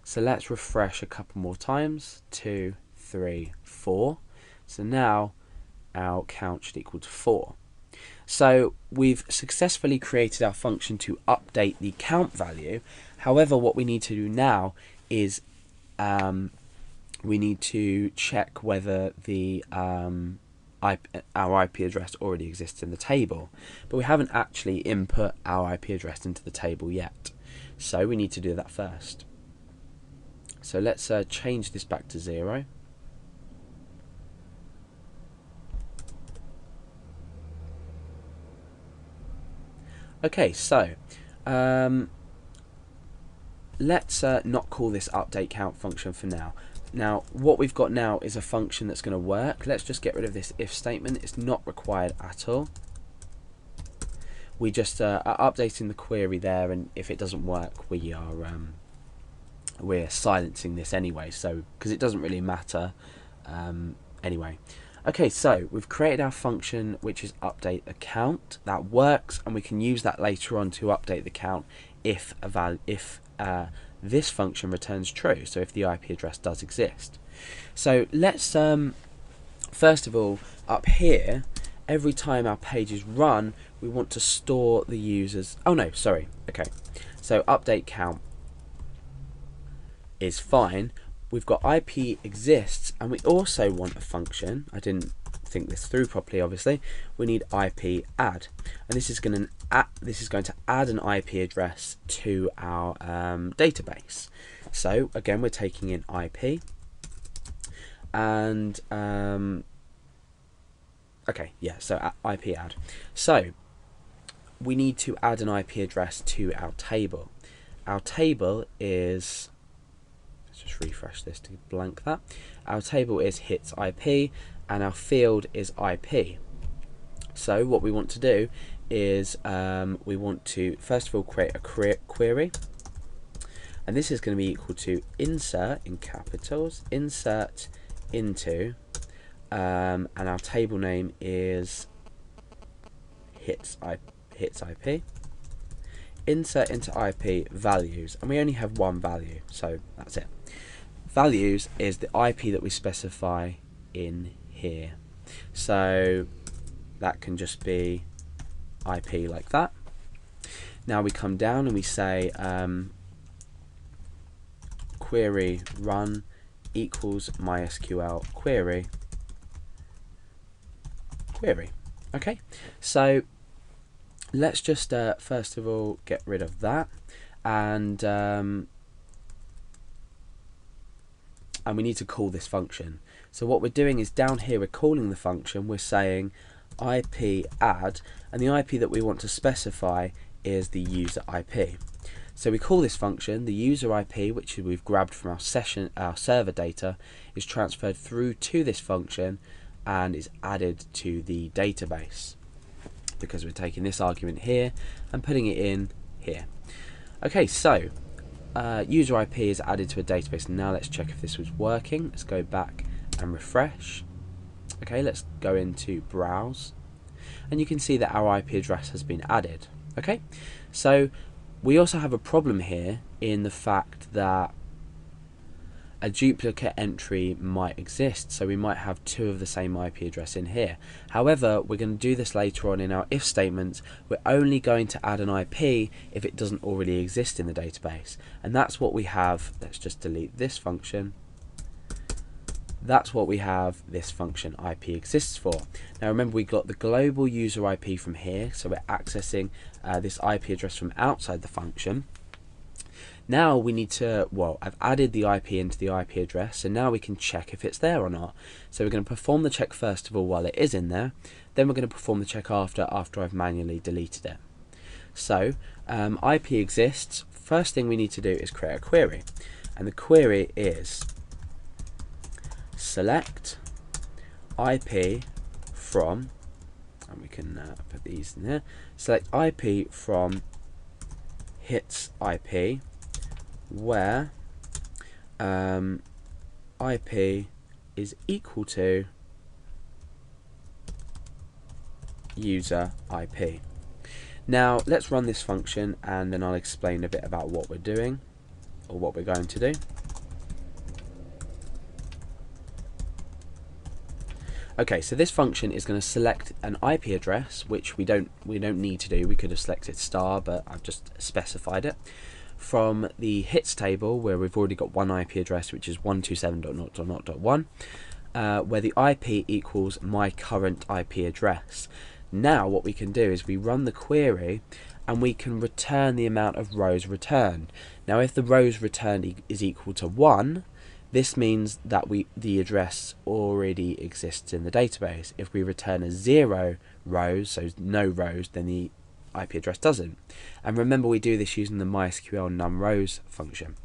So let's refresh a couple more times. 2, 3, 4. So now our count should equal to 4. So we've successfully created our function to update the count value. However, what we need to do now is we need to check whether the our IP address already exists in the table, but we haven't actually input our IP address into the table yet. So we need to do that first. So let's change this back to 0. Okay, so let's not call this update count function for now. Now, what we've got now is a function that's going to work. Let's just get rid of this if statement. It's not required at all. We just are updating the query there, and if it doesn't work, we're silencing this anyway. So because it doesn't really matter anyway. Okay, so we've created our function, which is update the count. That works, and we can use that later on to update the count if this function returns true, so if the IP address does exist. So let's first of all, up here, every time our page is run, we want to store the users. Oh no, sorry. Okay, so update count is fine. We've got IP exists, and we also want a function. I didn't think this through properly, obviously. We need IP add, and this is going to add an IP address to our database. So again, we're taking in IP, and okay, yeah, so IP add. So we need to add an IP address to our table. Our table is, let's just refresh this to blank that. Our table is hits IP, and our field is IP. So what we want to do is we want to first of all create a query, and this is going to be equal to insert, in capitals, insert into, and our table name is hits IP, insert into IP values, and we only have one value, so that's it. Values is the IP that we specify in here, so that can just be IP like that. Now we come down and we say query run equals MySQL query. Okay, so let's just first of all get rid of that, and we need to call this function. So what we're doing is down here we're calling the function, we're saying IP add, and the IP that we want to specify is the user IP. So we call this function, the user IP, which we've grabbed from our server data, is transferred through to this function and is added to the database, because we're taking this argument here and putting it in here. Okay, so user IP is added to a database. Now let's check if this was working. Let's go back and refresh. Okay, let's go into browse, and you can see that our IP address has been added. Okay, so we also have a problem here in the fact that a duplicate entry might exist, so we might have two of the same IP address in here. However, we're going to do this later on in our if statements. We're only going to add an IP if it doesn't already exist in the database, and that's what we have. Let's just delete this function. That's what we have this function IP exists for. Now remember, we got the global user IP from here, so we're accessing this IP address from outside the function. Now we need to, well, I've added the IP into the IP address, so now we can check if it's there or not. So we're going to perform the check first of all while it is in there, then we're going to perform the check after I've manually deleted it. So IP exists. First thing we need to do is create a query, and the query is select IP from, and we can put these in there, select IP from hits IP where IP is equal to user IP. Now let's run this function and then I'll explain a bit about what we're doing, or what we're going to do. Okay, so this function is going to select an IP address, which we don't need to do. We could have selected star, but I've just specified it, from the hits table where we've already got one IP address, which is 127.0.0.1, where the IP equals my current IP address. Now what we can do is we run the query and we can return the amount of rows returned. Now if the rows returned is equal to 1, this means that the address already exists in the database. If we return a 0 rows, so no rows, then the IP address doesn't. And remember, we do this using the MySQL num rows function.